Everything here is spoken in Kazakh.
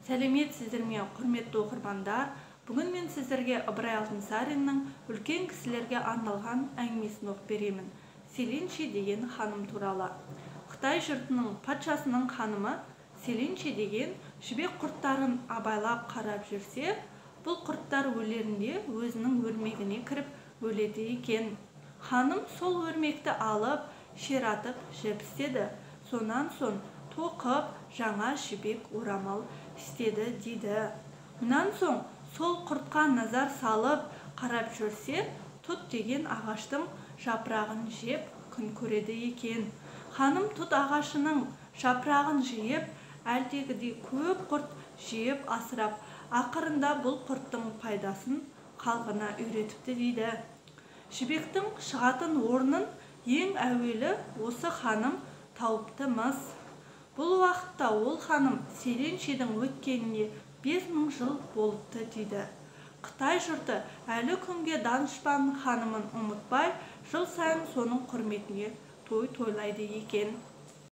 Сәлеметсіздер ме, құрметті оқырмандар. Бүгін мен сіздерге Ыбырай Алтынсариннің үлкен кісілерге арналған әңгімесін оқып беремін. Селенше деген ханым туралы. Қытай жұртының патшасының ханымы Селенше деген жібек құрттарын абайлап қарап жүрсе, бұл құрттар өлерінде өзінің өрмегіне кіріп өледі екен. Ханым сол өрмекті алып, ширатып жіп істеді. Сонан соң тоқып жаңа жібек орамал істеді дейді. Мұнан соң сол құртқа назар салып қарап жүрсе, тұт деген ағаштың жапырағын жеп күн көреді екен. Ханым тұт ағашының жапырағын жиып, әлдегідей көп құрт жиып асырап, ақырында бұл құрттың пайдасын халқына үйретіпті дейді. Жібектің шығатын орнын ең әуелі осы ханым тауыпты мыс. Бұл уақытта ол ханым Селеншедің өткеніне 5000 жыл болыпты дейді. Қытай жұрты әлі күнге данышпан ханымын ұмытпай, жыл сайын соның құрметіне той тойлайды екен.